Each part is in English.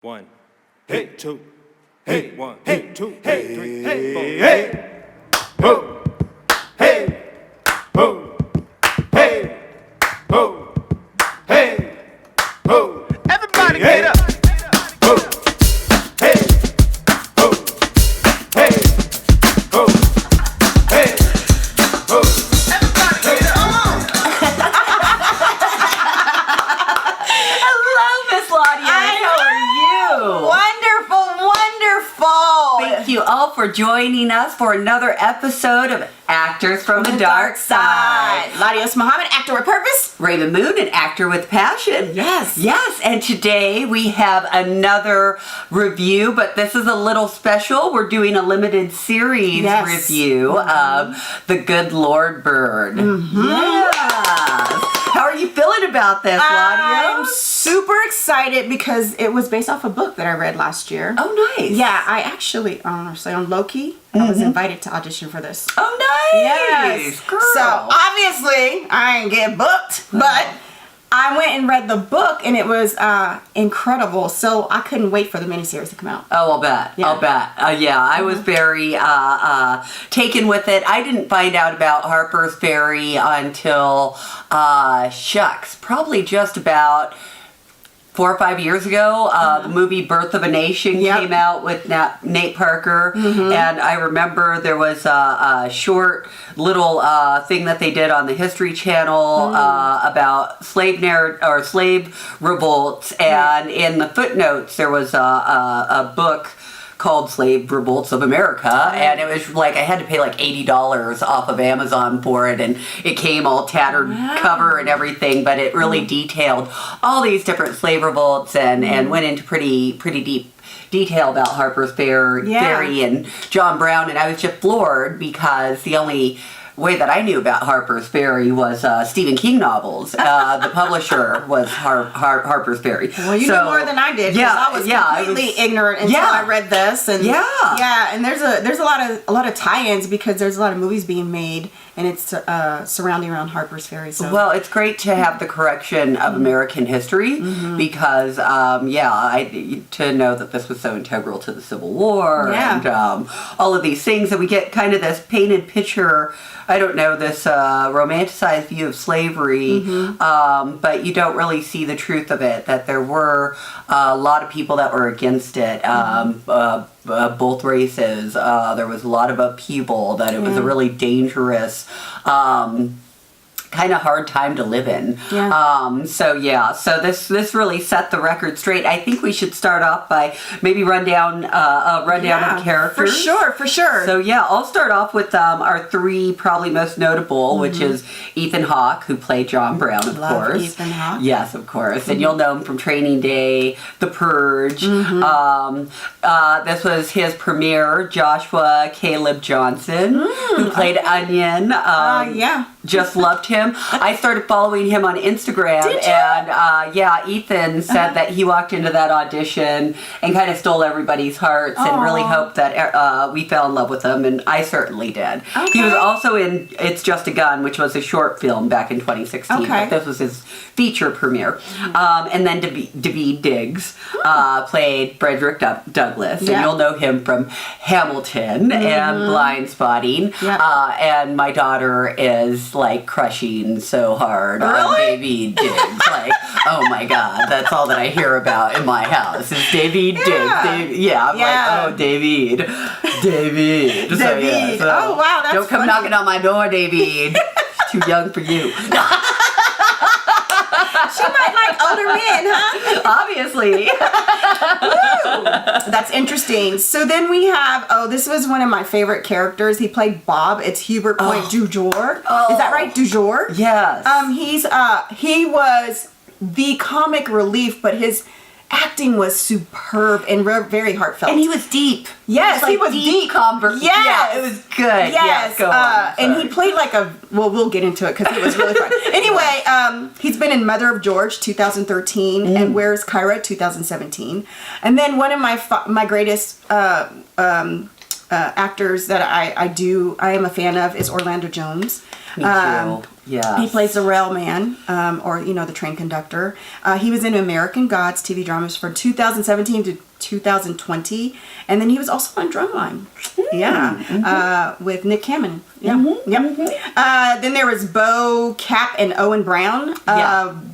One, hey, two, hey, one, hey, two, hey, three, hey, four, hey, ho, hey, ho, hey, ho, hey, ho. Everybody get up. Ho, hey, ho, hey, ho, hey, ho. Everybody get up. Hello, Miss LaDios. How are you? Wonderful, wonderful. Thank you all for joining us for another episode of Actors from the Dark Side. LaDios Muhammad, actor with purpose. Rav'n, an actor with passion. Yes. Yes, and today we have another review, but this is a little special. We're doing a limited series review of The Good Lord Bird. Yes. How are you feeling about this, I'm LaDios? super excited because it was based off a book that I read last year. Oh, nice. Yeah, I actually, honestly, on low-key, I was invited to audition for this. Oh, nice. Yes. Girl. So, obviously, I ain't get booked, but I went and read the book, and it was incredible. So, I couldn't wait for the miniseries to come out. Oh, I'll bet. Yeah. I'll bet. Yeah, I was very taken with it. I didn't find out about Harper's Ferry until, probably just about 4 or 5 years ago. The movie Birth of a Nation came out with Nate Parker, and I remember there was a short little thing that they did on the History Channel about slave revolts, and in the footnotes there was a book called Slave Revolts of America, and it was like I had to pay like $80 off of Amazon for it, and it came all tattered cover and everything, but it really detailed all these different slave revolts and went into pretty deep detail about Harper's Ferry and John Brown, and I was just floored because the only way that I knew about Harper's Ferry was Stephen King novels. The publisher was Harper's Ferry. Well, you knew more than I did. Yeah, I was completely ignorant until I read this. And and there's a lot of tie-ins because there's a lot of movies being made, and it's surrounding around Harper's Ferry. So. Well, it's great to have the correction of American history because, to know that this was so integral to the Civil War and all of these things, and we get kind of this painted picture. I don't know, this romanticized view of slavery, but you don't really see the truth of it, that there were a lot of people that were against it, both races. There was a lot of upheaval, that it was a really dangerous kind of hard time to live in. So this really set the record straight. I think we should start off by maybe run down of the characters. For sure. So I'll start off with our three probably most notable, which is Ethan Hawke, who played John Brown, of course. Ethan Hawke. Yes, of course. And you'll know him from Training Day, The Purge. This was his premiere. Joshua Caleb Johnson, who played Onion. Just loved him. I started following him on Instagram. Did you? And Ethan said that he walked into that audition and kind of stole everybody's hearts and really hoped that we fell in love with him, and I certainly did. Okay. He was also in It's Just a Gun, which was a short film back in 2016. But this was his feature premiere. And then David Diggs played Frederick Douglass, and you'll know him from Hamilton and Blind Spotting. And my daughter is like crushing so hard on David Diggs. Like, oh my God, that's all that I hear about in my house is David Diggs. I'm like, oh, David. So, oh wow, that's don't come knocking on my door, David. Too young for you. She might like older men, huh? Obviously. That's interesting. So then we have, this was one of my favorite characters. He played Bob. It's Hubert Point Dujour. Is that right? Dujour? Yes. He was the comic relief, but his acting was superb and very heartfelt. And he was deep. Yes, he was deep. Yes. Yeah, it was good. Yes. Go on. And he played like we'll get into it because it was really fun. Anyway, he's been in Mother of George 2013 and Where's Kyra 2017. And then one of my greatest actors that I am a fan of is Orlando Jones. Me too. Yeah. He plays the railman, or the train conductor. He was in American Gods TV dramas from 2017 to 2020, and then he was also on Drumline. With Nick Cannon. Then there was Bo Cap and Owen Brown.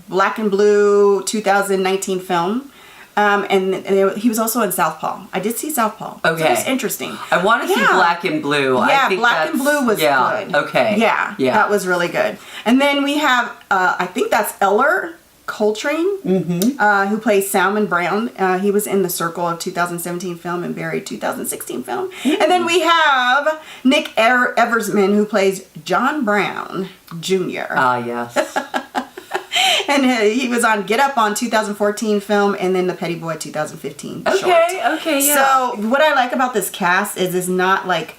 Black and Blue 2019 film. And he was also in Southpaw. I did see Southpaw. Okay. So it was interesting. I want to see Black and Blue. Yeah, I think Black and Blue was good. Okay. Yeah, that was really good. And then we have, I think that's Eller Coltrane, who plays Salmon Brown. He was in The Circle of 2017 film and Buried 2016 film. And then we have Nick Eversman, who plays John Brown Jr. Ah, yes. And he was on Get Up on 2014 film, and then The Petty Boy 2015 short. Okay, yeah. So what I like about this cast is it's not like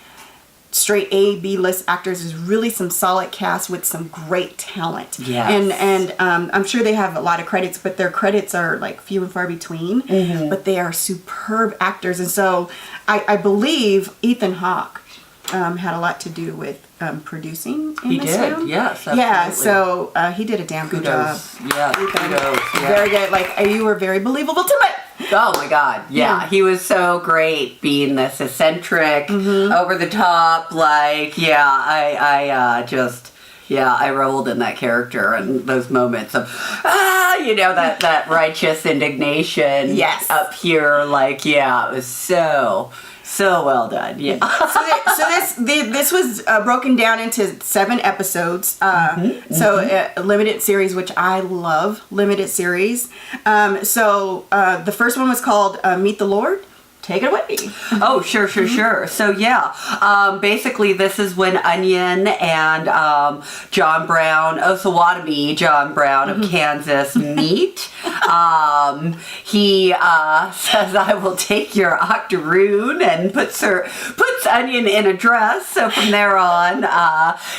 straight A, B list actors. There's really some solid cast with some great talent. Yes. And I'm sure they have a lot of credits, but their credits are like few and far between. But they are superb actors, and so I believe Ethan Hawke had a lot to do with producing in this film. Yes, absolutely. Yeah, so he did a damn good job. Yeah, kudos. Yeah. Very good. Like, you were very believable to me. Oh my God, yeah. He was so great being this eccentric, over the top, like, I rolled in that character and those moments of, that righteous indignation up here, like, it was so well done, This was broken down into 7 episodes. A limited series, which I love, limited series. The first one was called Meet the Lord. Take it away. Oh, sure. So basically this is when Onion and John Brown, Osawatomie John Brown of Kansas meet. He says, "I will take your octoroon," and puts Onion in a dress. So from there on,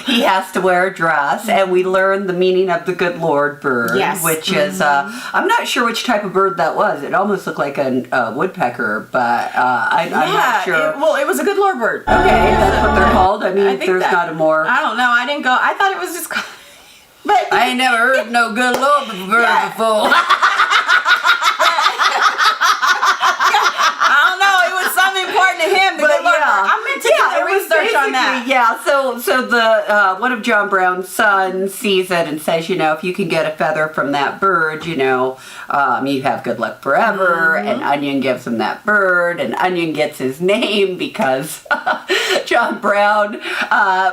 he has to wear a dress, and we learn the meaning of the good Lord bird, which is I'm not sure which type of bird that was. It almost looked like a woodpecker, but I'm not sure. It was a good Lord bird. Okay, that's what they're called. I mean, there's not a more. I don't know. I didn't go. I thought it was just. But I ain't never heard no good Lord bird before. I don't know. It was something important to him. The good Lord bird. I meant to do the research on that. Yeah. So the one of John Brown's sons sees it and says, if you can get a feather from that bird, you have good luck forever. And Onion gives him that bird, and Onion gets his name because John Brown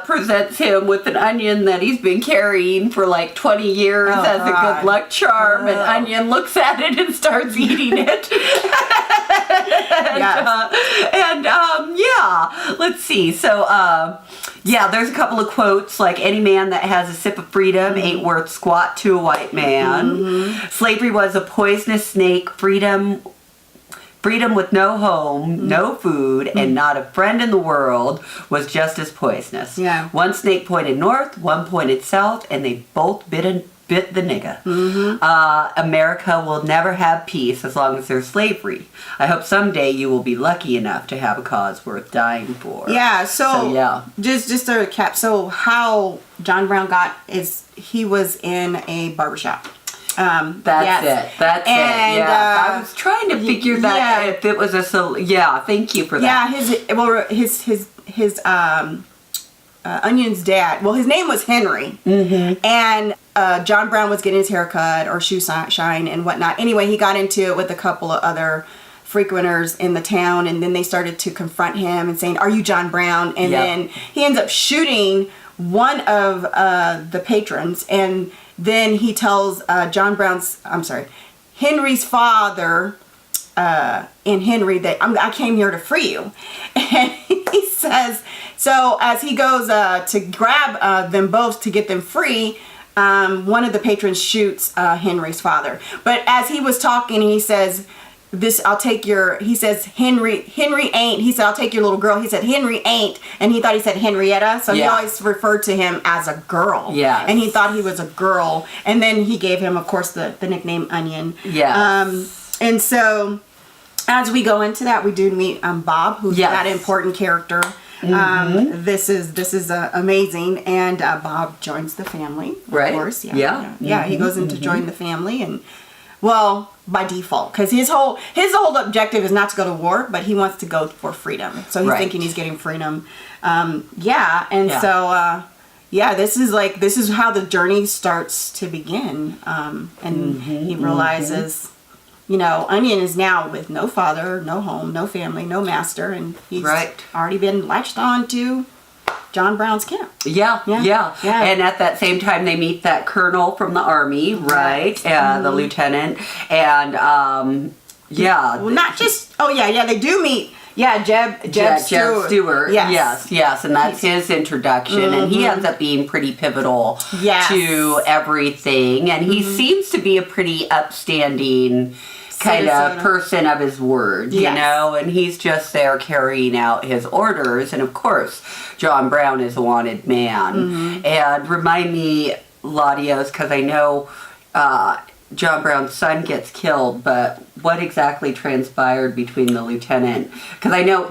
presents him with an onion that he's been carrying for like 20 years as a good luck charm, and Onion looks at it and starts eating it. Let's see. So, there's a couple of quotes like, "Any man that has a sip of freedom ain't worth squat to a white man." "Slavery was a poisonous snake. Freedom with no home, no food, and not a friend in the world was just as poisonous. Yeah. One snake pointed north, one pointed south, and they both bit the nigga. America will never have peace as long as there's slavery. I hope someday you will be lucky enough to have a cause worth dying for." Yeah, just to recap, so how John Brown got is he was in a barbershop. That's it. Yeah, I was trying to figure that if it was thank you for that. His Onion's dad, his name was Henry, and John Brown was getting his hair cut or shoe shine and whatnot. Anyway, he got into it with a couple of other frequenters in the town, and then they started to confront him and saying, "Are you John Brown?" And then he ends up shooting one of the patrons, and then he tells Henry's father, in Henry, that I came here to free you. And he says, so as he goes to grab them both to get them free, one of the patrons shoots Henry's father. But as he was talking, he says, he says, Henry ain't. He said, "I'll take your little girl." He said, "Henry ain't." And he thought he said Henrietta. So he always referred to him as a girl. Yeah. And he thought he was a girl. And then he gave him, of course, the nickname Onion. Yeah. And so as we go into that, we do meet Bob, who's that important character. This is amazing. And Bob joins the family, of Right. course. Yeah. He goes in to join the family, and well, by default, because his whole objective is not to go to war, but he wants to go for freedom. So he's Right. thinking he's getting freedom. So this is how the journey starts to begin. And he realizes, Onion is now with no father, no home, no family, no master, and he's Right. already been latched on to John Brown's camp. Yeah. Yeah. And at that same time, they meet that colonel from the army, right? The lieutenant, and Well, not just. Oh yeah. They do meet. Yeah, Jeb Stewart. Yes, and that's his introduction, and he ends up being pretty pivotal to everything, and he seems to be a pretty upstanding kind of person of his word, and he's just there carrying out his orders, and of course, John Brown is a wanted man. And remind me, LaDios, because I know John Brown's son gets killed, but what exactly transpired between the lieutenant? Because I know,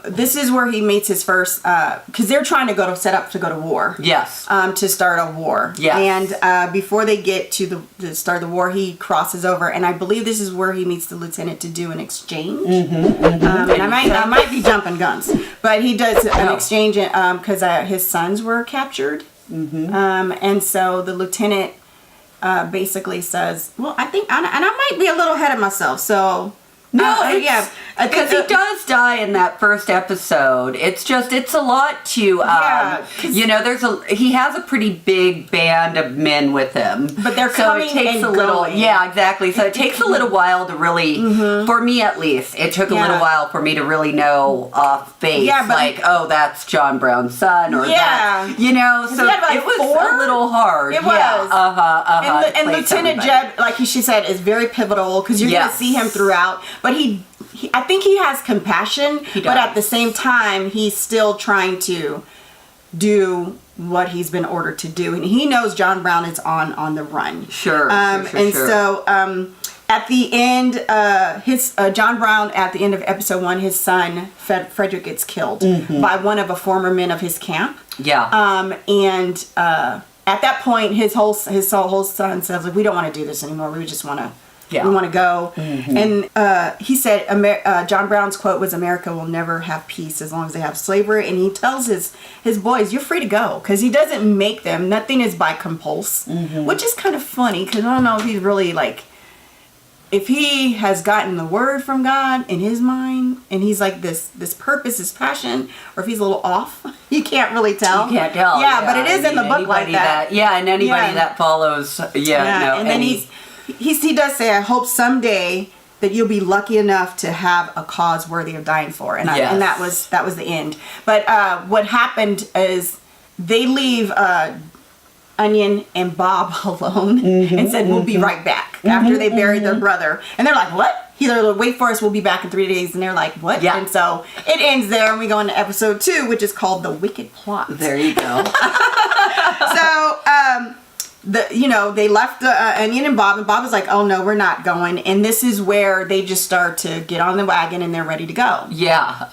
this is where he meets his first, because they're trying to set up to go to war. Yes. To start a war. Yes. And before they get to the start of the war, he crosses over, and I believe this is where he meets the lieutenant to do an exchange. And I might be jumping guns, but he does an exchange because his sons were captured. And so the lieutenant basically says, well, I think, and I might be a little ahead of myself, so... because he does die in that first episode. It's a lot to, he has a pretty big band of men with him. But they're coming and going. Yeah, exactly. So it takes a little while to really, for me at least, it took a little while for me to really know off base, that's John Brown's son, or that, so it was a little hard. It was. And Lieutenant Jeb, like she said, is very pivotal, because you're going to see him throughout. But I think he has compassion, but at the same time, he's still trying to do what he's been ordered to do. And he knows John Brown is on the run. Sure. So at the end, John Brown, at the end of episode 1, his son, Frederick, gets killed by one of the former men of his camp. Yeah. At that point, his whole son says, like, we don't want to do this anymore. We just want to... We want to go. And he said, John Brown's quote was, America will never have peace as long as they have slavery. And he tells his boys, you're free to go. Because he doesn't make them. Nothing is by compulse. Which is kind of funny, because I don't know if he's really if he has gotten the word from God in his mind, and he's like this purpose, this passion, or if he's a little off. You can't really tell. You can't tell. Yeah, but it is in the book like that. And anybody that follows. And then he does say, I hope someday that you'll be lucky enough to have a cause worthy of dying for. And that was the end. But what happened is they leave Onion and Bob alone and said, we'll be right back after they buried their brother. And they're like, what? He's like, wait for us, we'll be back in 3 days. And they're like, what? And so it ends there, and we go into episode 2, which is called The Wicked Plot. There you go. So, they left Onion and Bob was like, oh no, we're not going. And this is where they just start to get on the wagon, and they're ready to go. Yeah.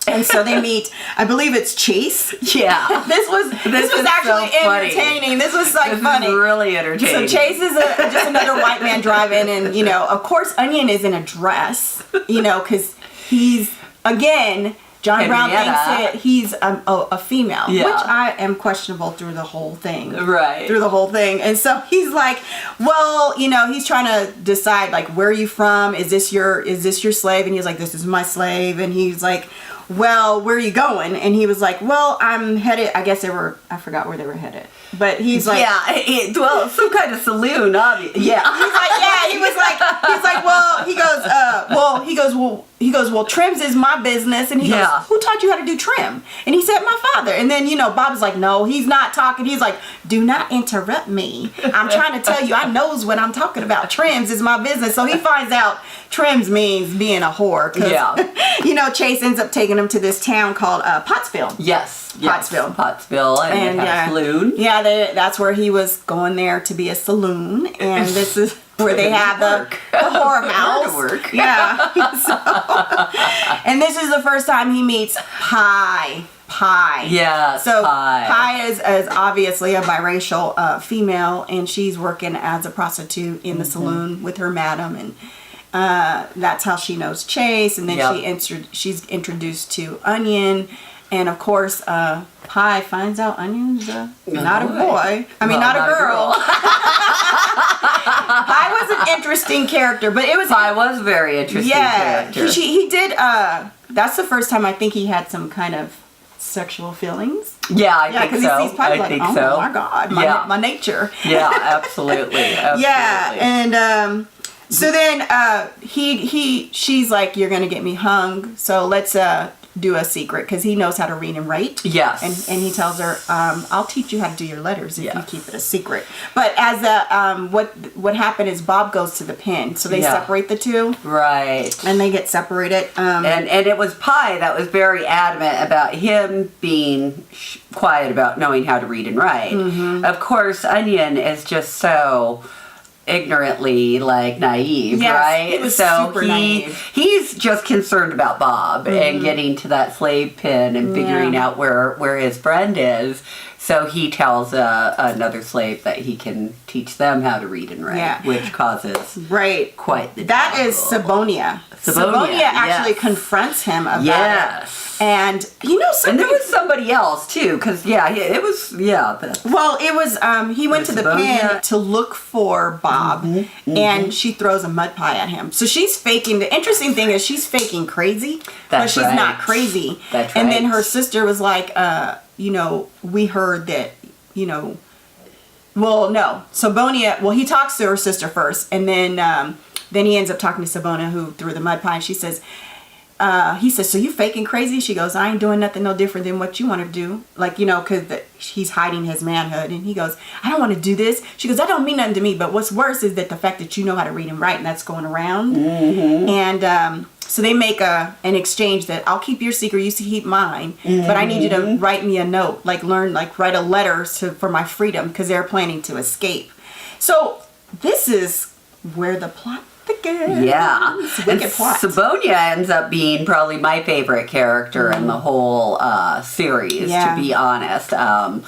And so they meet, I believe it's Chase. Yeah. This was actually so entertaining. This was funny. This is really entertaining. So Chase is just another white man driving, and of course Onion is in a dress, because he's, again, John Brown thinks he's a female, which I am questionable through the whole thing. Right. Through the whole thing. And so he's like, well, he's trying to decide, like, where are you from? Is this your slave? And he's like, this is my slave. And he's like, well, where are you going? And he was like, well, I'm headed, I guess I forgot where they were headed. But he's like, some kind of saloon, obviously. Yeah. He goes, well, trims is my business. And he goes, who taught you how to do trim? And he said, my father. And then, Bob is like, no, he's not talking. He's like, do not interrupt me. I'm trying to tell you, I knows what I'm talking about. Trims is my business. So he finds out trims means being a whore. Chase ends up taking him to this town called Pottsville. Pottsville. And a saloon. Yeah, that's where he was going there to be a saloon. And this is... where they have the whorehouse. Work. Yeah. And this is the first time he meets Pie. Yeah. So Pie is obviously a biracial female, and she's working as a prostitute in the saloon with her madam, and that's how she knows Chase. And then she's introduced to Onion, and of course Pie finds out Onion's not a boy. I mean, not a girl. Pie was an interesting character, but it was Pie was a very interesting character. He did. That's the first time I think he had some kind of sexual feelings. Yeah, I think so. He sees Pie like, oh my God, my nature. Yeah, absolutely. Yeah, and so then she's like, you're gonna get me hung, so let's do a secret, because he knows how to read and write. Yes. And he tells her, I'll teach you how to do your letters if you keep it a secret. But as what happened is Bob goes to the pen, so they separate the two. Right. And they get separated. And it was Pie that was very adamant about him being quiet about knowing how to read and write. Mm-hmm. Of course, Onion is just so ignorantly naive, right? He was super naive. He's just concerned about Bob and getting to that slave pen and figuring out where his friend is. So he tells another slave that he can teach them how to read and write, which causes quite the That is Sabonia. Sabonia actually confronts him about it. And something. And there was somebody else too, because he went to the pen to look for Bob, and she throws a mud pie at him. So she's faking. The interesting thing is she's faking crazy, but she's not crazy. That's right. And then her sister was like, we heard that, Sabonia. Well, he talks to her sister first, and then he ends up talking to Sabonia, who threw the mud pie, and she says. He says, so you faking crazy? She goes, I ain't doing nothing no different than what you want to do. Because he's hiding his manhood. And he goes, I don't want to do this. She goes, that don't mean nothing to me. But what's worse is that the fact that you know how to read and write, and that's going around. Mm-hmm. And so they make an exchange that I'll keep your secret, you keep mine. But I need you to write me a note, write a letter for my freedom, because they're planning to escape. So this is where the plot begins. Yeah. And Sabonia ends up being probably my favorite character in the whole series, to be honest. Not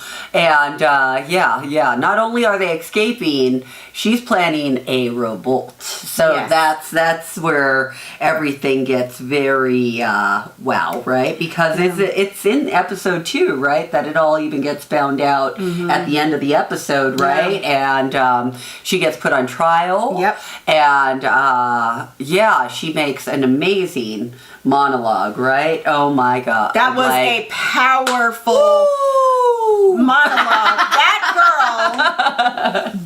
only are they escaping, she's planning a revolt. So that's where everything gets very wow, right? Because it's in episode 2, right, that it all even gets found out at the end of the episode, right? And she gets put on trial. Yep. And she makes an amazing monologue, right? Oh my God. That was a powerful monologue.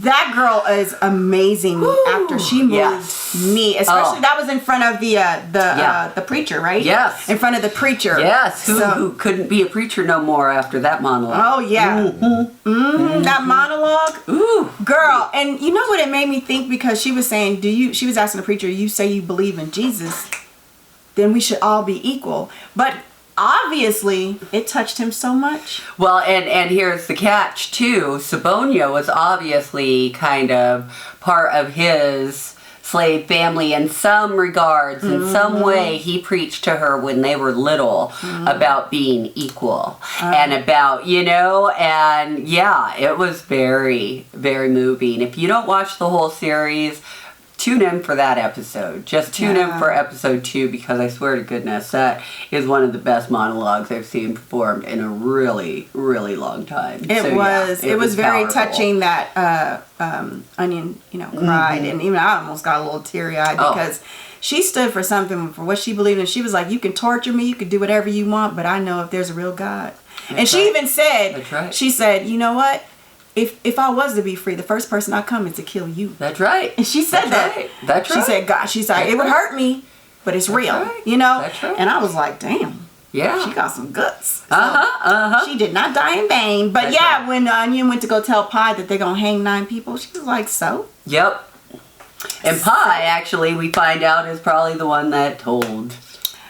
That girl is amazing actor. She moves me, especially that was in front of the preacher, right? Yes. In front of the preacher. Yes. Who couldn't be a preacher no more after that monologue? Oh yeah. That monologue. Ooh, girl. And you know what it made me think, because she was saying, she was asking the preacher, you say you believe in Jesus, then we should all be equal. But obviously it touched him so much. Well, and here's the catch too. Sabonia was obviously kind of part of his slave family in some regards. In some way, he preached to her when they were little about being equal and about, and it was very, very moving. If you don't watch the whole series, tune in for that episode. Just tune in for episode 2, because I swear to goodness, that is one of the best monologues I've seen performed in a really, really long time. It was very powerful. Touching that Onion, cried, and even I almost got a little teary-eyed because she stood for something, for what she believed in. She was like, you can torture me, you can do whatever you want, but I know if there's a real God. She even said, she said, you know what? If I was to be free, the first person I'd come is to kill you. That's right. And she said that. Right. That's right. She said, God, she's like, it would hurt me, but it's real. Right. That's right. And I was like, damn. Yeah. She got some guts. She did not die in vain. But when Onion went to go tell Pie that they're going to hang 9 people, she was like, so? Yep. And Pie, actually, we find out, is probably the one that told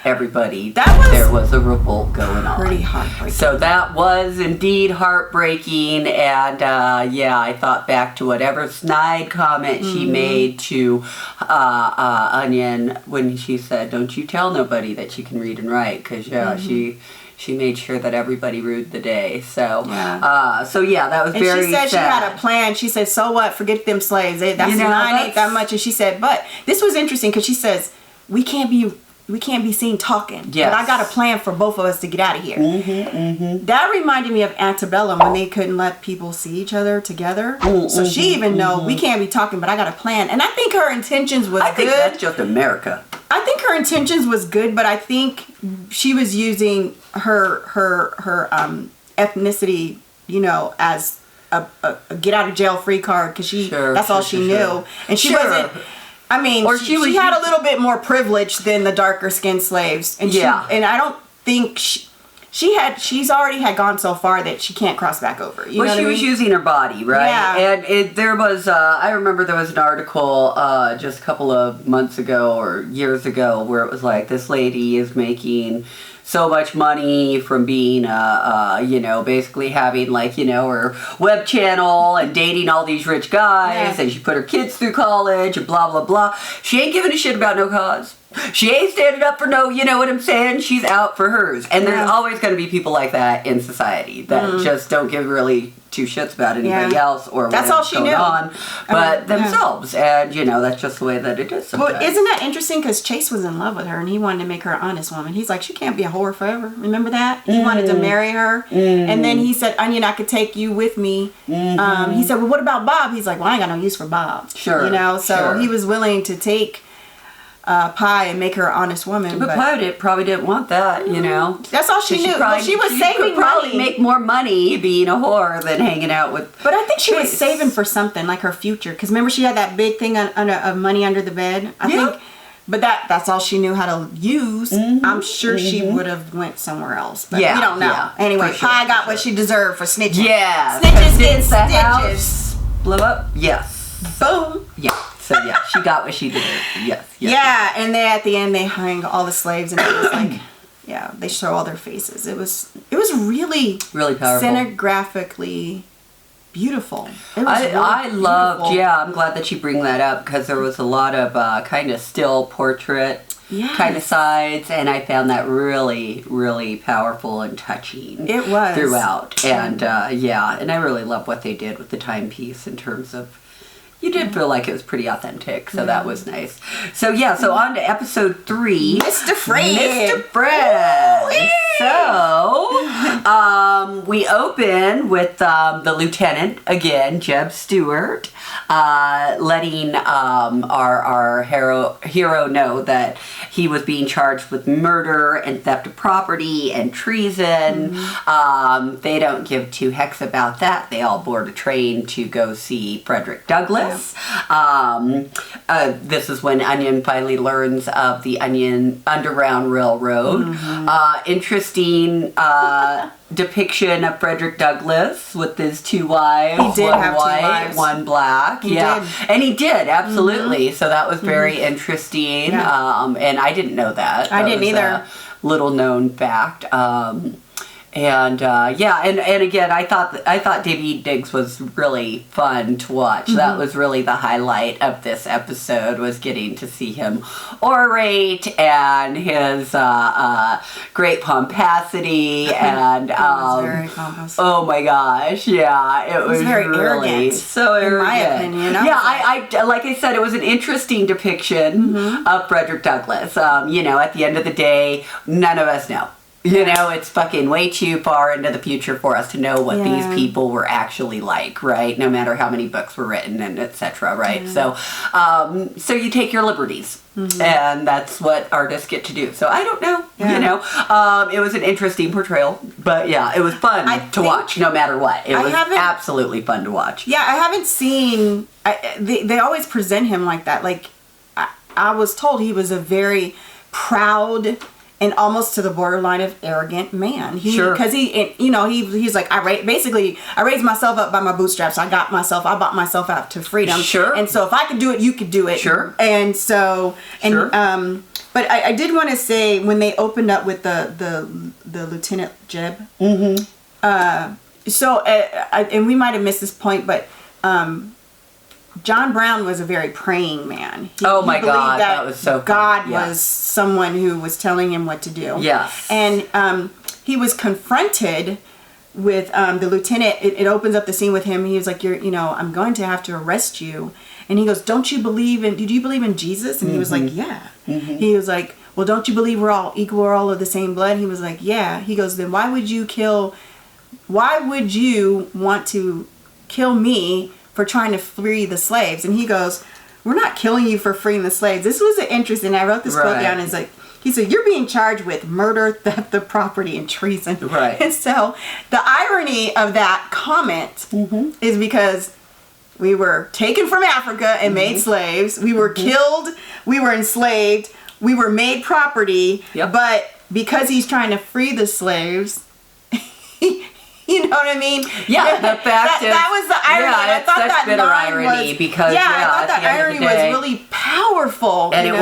everybody That there was a revolt going on. pretty heartbreaking. So that was indeed heartbreaking, and I thought back to whatever snide comment she made to Onion when she said, "Don't you tell nobody that you can read and write," because she made sure that everybody ruled the day. So that was and very she said sad. she had a plan. She said, "So what? Forget them slaves. That's ain't that much." And she said, "But this was interesting because she says we can't be seen talking. Yes. But I got a plan for both of us to get out of here." That reminded me of Antebellum when they couldn't let people see each other together. So she even know we can't be talking, but I got a plan. And I think her intentions was I good. think that's just America. I think her intentions was good, but I think she was using her ethnicity, as a get out of jail free card because that's all she knew, and she wasn't. I mean, Or she had a little bit more privilege than the darker skinned slaves, and and I don't think she's already had gone so far that she can't cross back over. You know what I mean? Was using her body, right? Yeah. And there was, I remember there was an article just a couple of months ago or years ago where it was like, this lady is making so much money from being, basically having her web channel and dating all these rich guys, and she put her kids through college and blah, blah, blah. She ain't giving a shit about no cause. She ain't standing up for no, you know what I'm saying? She's out for hers. And there's always going to be people like that in society that just don't give really two shits about anybody else or that's all she knew on, but themselves. And, that's just the way that it is sometimes. Well, isn't that interesting? Because Chase was in love with her and he wanted to make her an honest woman. He's like, she can't be a whore forever. Remember that? He wanted to marry her. And then he said, Onion, I could take you with me. He said, well, what about Bob? He's like, well, I ain't got no use for Bob. Sure. So he was willing to take Pie and make her an honest woman. But Pie probably didn't want that, That's all she knew. She was saving could probably money. make more money being a whore than hanging out with. But I think she was saving for something like her future. Because remember, she had that big thing of money under the bed. I think. But that's all she knew how to use. I'm sure she would have went somewhere else. But we don't know. Yeah, anyway, Pie got what she deserved for snitching. Yeah. Snitches get the stitches. house blow up? Yes. Boom. Yeah. So she got what she deserved. Yes. Yeah, and then at the end they hung all the slaves, and it was like, they show all their faces. It was really powerful, cinematographically beautiful. It was I loved. beautiful. Yeah, I'm glad that you bring that up because there was a lot of kind of still portrait kind of sides, and I found that really, really powerful and touching. It was throughout, and and I really love what they did with the timepiece in terms of. You did feel like it was pretty authentic, so that was nice. So on to episode 3. Mr. Fred. Mr. Fred. So, we open with the lieutenant, again, Jeb Stewart, letting our hero know that he was being charged with murder and theft of property and treason. They don't give two hecks about that. They all board a train to go see Frederick Douglass. This is when Onion finally learns of the Underground Railroad. Interesting depiction of Frederick Douglass with his 2 wives. He did one have 2 white, wives. 1 black. He did. And he did, absolutely. So that was very interesting. And I didn't know that. I didn't either. Little known fact. And again, I thought Davy Diggs was really fun to watch. That was really the highlight of this episode, was getting to see him orate and his great pomposity and He was very pompous. oh my gosh, it was very really arrogant, so in arrogant. my opinion. I like I said, it was an interesting depiction of Frederick Douglass. At the end of the day, none of us know. It's fucking way too far into the future for us to know what these people were actually like, right? No matter how many books were written and etc., right? So you take your liberties, and that's what artists get to do. So I don't know, it was an interesting portrayal, but it was fun to watch, no matter what. It was absolutely fun to watch. Yeah, I haven't seen. They always present him like that. Like I was told, he was a very proud and almost to the borderline of arrogant man. Sure. Because he's like, I raised myself up by my bootstraps. I bought myself out to freedom. Sure. And so if I could do it, you could do it. Sure. And so, Sure. but I did want to say, when they opened up with the Lieutenant Jeb. Mm-hmm. And we might have missed this point, but John Brown was a very praying man. He my God, that was so cool. God was someone who was telling him what to do. Yes. And he was confronted with the lieutenant. It opens up the scene with him. He was like, I'm going to have to arrest you. And he goes, did you believe in Jesus? And he was like, yeah. Mm-hmm. He was like, well, don't you believe we're all equal, we're all of the same blood? He was like, yeah. He goes, then why would you want to kill me for trying to free the slaves? And he goes, we're not killing you for freeing the slaves. This was interesting. I wrote this quote down. It's like, he said, you're being charged with murder, theft of property, and treason. Right. And so the irony of that comment is because we were taken from Africa and made slaves. We were killed. We were enslaved. We were made property. Yep. But because he's trying to free the slaves, you know what I mean? Yeah, the fact that was the irony. Yeah, I thought such that bitter line irony was, because I thought that irony was really powerful. And it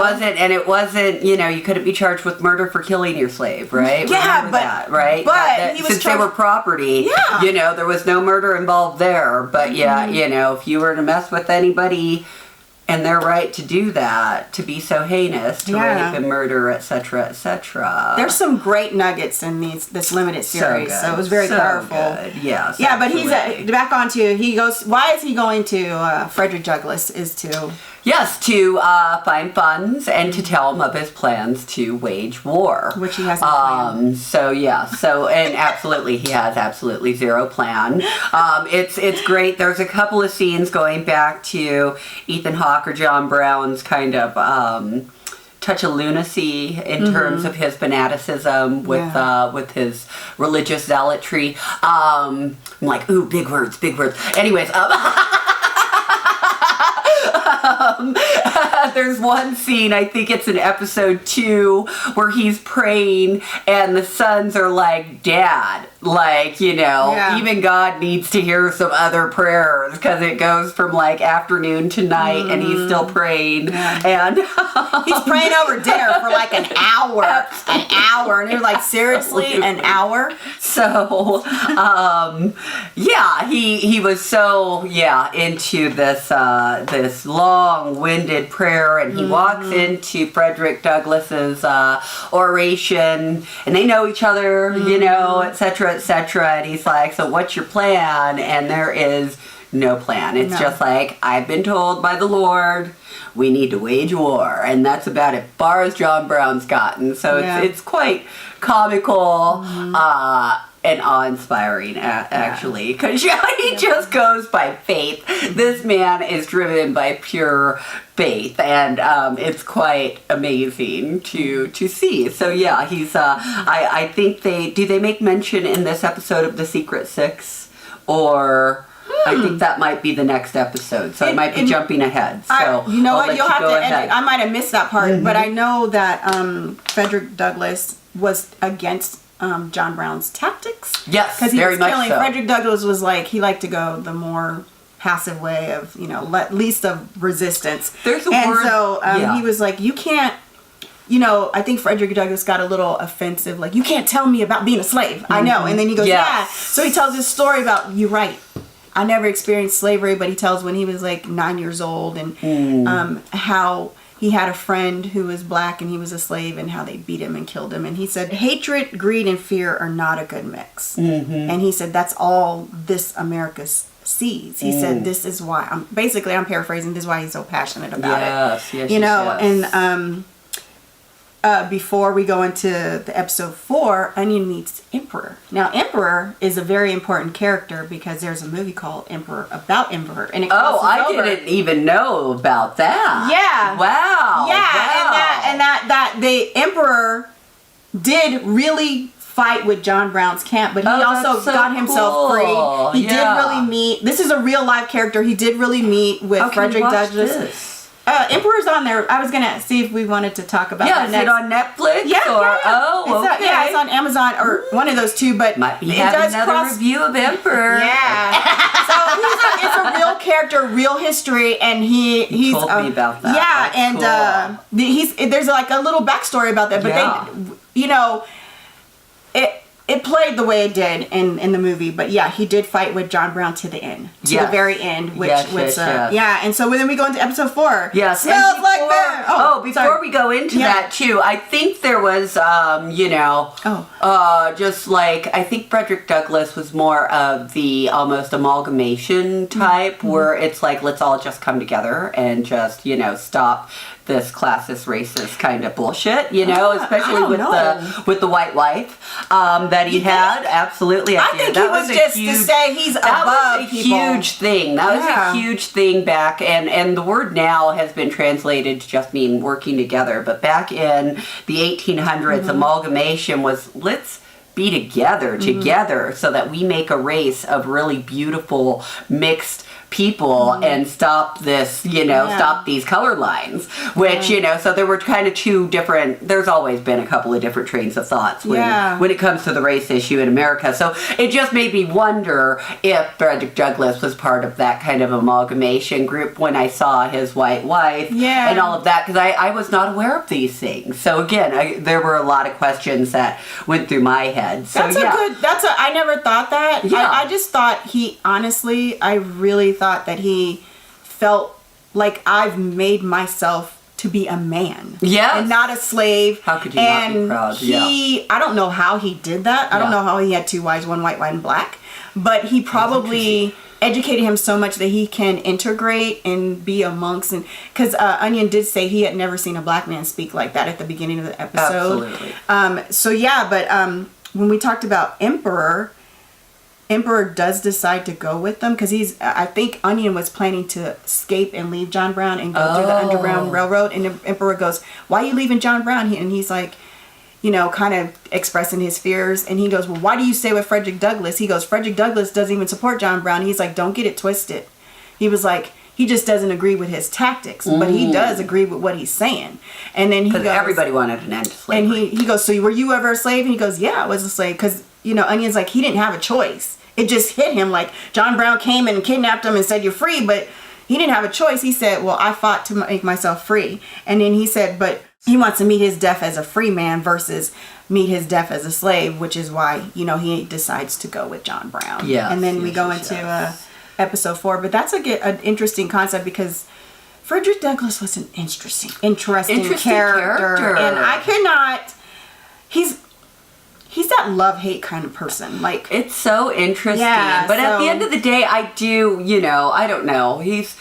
wasn't, you couldn't be charged with murder for killing your slave, right? Yeah, Remember that, right? But he was since they were property, there was no murder involved there. But if you were to mess with anybody and their right to do that, to be so heinous, to rape and murder, etc., etc. There's some great nuggets in this limited series, so it was very powerful. Good. Yes, yeah, absolutely. But he's back on to, he goes, why is he going to Frederick Douglass? Is to... Yes, to find funds and to tell him of his plans to wage war. Which he hasn't planned. And absolutely, he has absolutely zero plan. It's great. There's a couple of scenes going back to Ethan Hawke or John Brown's kind of touch of lunacy in terms of his fanaticism with his religious zealotry. I'm like, ooh, big words. Anyways, there's one scene, I think it's in episode 2, where he's praying and the sons are like, Dad, even God needs to hear some other prayers, because it goes from afternoon to night and he's still praying. And he's praying over dinner for an hour. And you're like, seriously, an hour? So, he was so, into this long-winded prayer, and he walks into Frederick Douglass's oration, and they know each other, etc., and he's like, so what's your plan? And there is no plan. It's just like, I've been told by the Lord we need to wage war, and that's about as far as John Brown's gotten. So it's quite comical and awe-inspiring, actually, because he just goes by faith. This man is driven by pure faith, and it's quite amazing to see. So he's I think they make mention in this episode of the Secret Six, or I think that might be the next episode, so I might be jumping ahead. So you know what? You'll have to edit. I might have missed that part, but I know that Frederick Douglass was against John Brown's tactics. Yes, because he very was much killing. so. Frederick Douglass was he liked to go the more passive way of least of resistance. There's a and word. So he was like, you can't. I think Frederick Douglass got a little offensive, like, you can't tell me about being a slave. I know. And then he goes, yeah. So he tells this story about, you're right, I never experienced slavery, but he tells when he was 9 years old, and how he had a friend who was black and he was a slave, and how they beat him and killed him. And he said, hatred, greed, and fear are not a good mix. And he said, that's all this America sees. He said, this is why, I'm paraphrasing, this is why he's so passionate about it. Yes, and before we go into the episode 4, Onion meets Emperor. Now, Emperor is a very important character because there's a movie called Emperor about Emperor, and it didn't even know about that. Yeah. Wow. Yeah, wow. and that the Emperor did really fight with John Brown's camp, but he also got himself free. He did really meet. This is a real life character. He did really meet with Frederick Douglass. Emperor's on there. I was gonna see if we wanted to talk about that is next. it on Netflix? Yeah, Oh, it's okay. it's on Amazon or one of those two. But Might be it having does another cross. review of Emperor. Yeah. So it's a real character, real history, and he's told me about that. Yeah, That's cool. there's like a little backstory about that, but it played the way it did in the movie, but yeah, he did fight with John Brown to the end, to the very end, which Yes. and so then we go into episode 4. Yes. Smells and like bear. Before we go into that too, I think there was, just like, I think Frederick Douglass was more of the almost amalgamation type, where it's like, let's all just come together and just, stop this classist, racist kind of bullshit, especially with the white wife that he had. Absolutely, I think he was just to say he's above people. Huge thing. That was a huge thing back, and the word now has been translated to just mean working together. But back in the 1800s, amalgamation was let's be together, so that we make a race of really beautiful mixed people and stop this, stop these color lines, which, so there were kind of two different, there's always been a couple of different trains of thoughts when it comes to the race issue in America. So it just made me wonder if Frederick Douglass was part of that kind of amalgamation group when I saw his white wife and all of that, because I was not aware of these things. So again, there were a lot of questions that went through my head. So I never thought that. Yeah. I just thought I really thought that he felt like I've made myself to be a man. Yes. And not a slave. How could you not be proud? I don't know how he did that. I don't know how he had 2 wives, 1 white, 1 black. But he probably educated him so much that he can integrate and be amongst, and because Onion did say he had never seen a black man speak like that at the beginning of the episode. Absolutely. When we talked about Emperor does decide to go with them because I think Onion was planning to escape and leave John Brown and go through the Underground Railroad, and the Emperor goes, "Why are you leaving John Brown?" And he's like, kind of expressing his fears, and he goes, "Well, why do you stay with Frederick Douglass?" He goes, "Frederick Douglass doesn't even support John Brown." He's like, "Don't get it twisted." He was like, he just doesn't agree with his tactics, but he does agree with what he's saying. And then he goes, everybody wanted an end to slavery. And he goes, "So were you ever a slave?" And he goes, "Yeah, I was a slave." Because, Onion's like, he didn't have a choice. It just hit him like John Brown came and kidnapped him and said, "You're free," but he didn't have a choice. He said, "Well, I fought to make myself free." And then he said, but he wants to meet his death as a free man versus meet his death as a slave, which is why, he decides to go with John Brown. Yeah. And then we go into episode 4. But that's an interesting concept because Frederick Douglass was an interesting character. And I could not, he's that love-hate kind of person. Like, it's so interesting. But at the end of the day, I do, I don't know. He's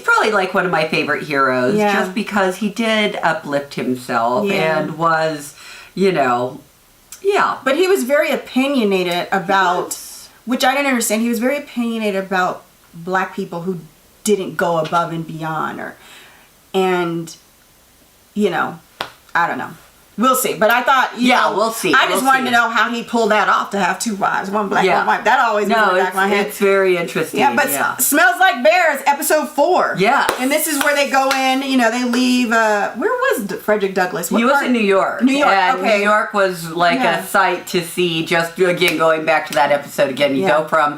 probably like one of my favorite heroes just because he did uplift himself and was, But he was very opinionated about, which I didn't understand. He was very opinionated about black people who didn't go above and beyond I don't know. We'll see. But I thought, we'll see. I just wanted to know how he pulled that off to have 2 wives, 1 black, 1 white. That always goes in the back of my head. It's very interesting. Yeah, but Smells Like Bears, episode 4. Yeah. And this is where they go in, they leave, where was Frederick Douglass? He was in New York. New York, and okay. New York was like a sight to see, just again, going back to that episode again, you go from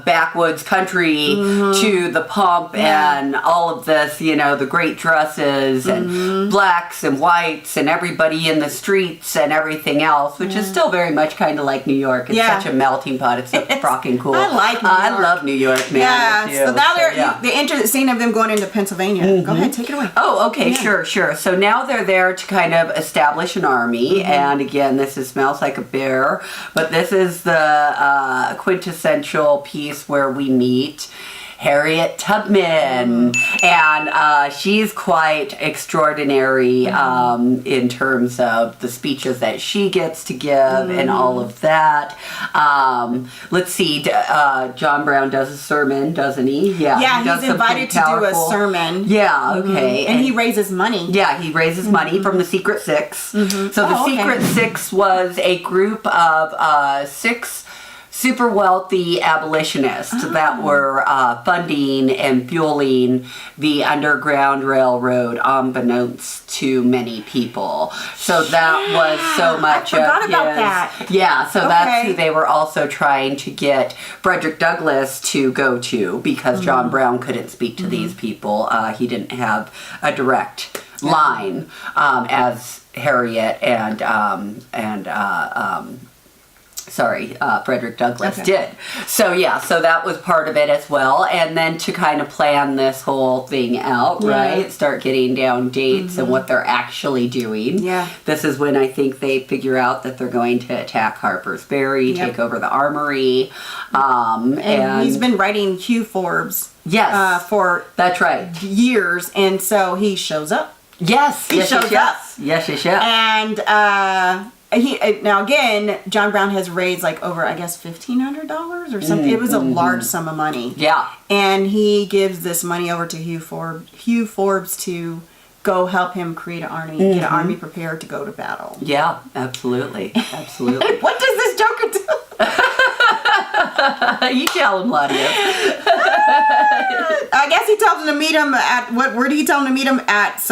backwoods country to the pump and all of this, the great dresses and blacks and whites and everybody in the streets and everything else, which is still very much kind of like New York. It's such a melting pot. It's so fucking cool. I like New York. I love New York, man. Yeah. So now they enter the scene of them going into Pennsylvania. Go ahead, take it away. Oh, okay, sure. So now they're there to kind of establish an army, and again, this Smells Like a Bear, but this is the quintessential piece where we meet Harriet Tubman, and she's quite extraordinary in terms of the speeches that she gets to give and all of that. Let's see, John Brown does a sermon, doesn't he? Yeah, he's invited to do a sermon. Yeah, okay. And he raises money. Yeah, he raises money from the Secret Six. So the Secret Six was a group of 6 super wealthy abolitionists that were funding and fueling the Underground Railroad unbeknownst to many people. So that was so much I forgot of about his, that. Yeah, so that's Okay. who they were also trying to get Frederick Douglass to go to, because John Brown couldn't speak to these people. He didn't have a direct line as Harriet and Frederick Douglass did. So yeah, so that was part of it as well. And then to kind of plan this whole thing out, right? Start getting down dates and what they're actually doing. Yeah. This is when I think they figure out that they're going to attack Harper's Ferry, take over the armory. And he's been writing Hugh Forbes. Yes. For that's right. years, and so he shows up. Yes. He shows up. Yes. And he now again, John Brown has raised like over, I guess, $1,500 or something. It was a large sum of money. Yeah. And he gives this money over to Hugh Forbes to go help him create an army, get an army prepared to go to battle. Yeah, absolutely. Absolutely. What does this Joker do? You tell him, LaDios. I guess he tells him to meet him at where did he tell him to meet him at?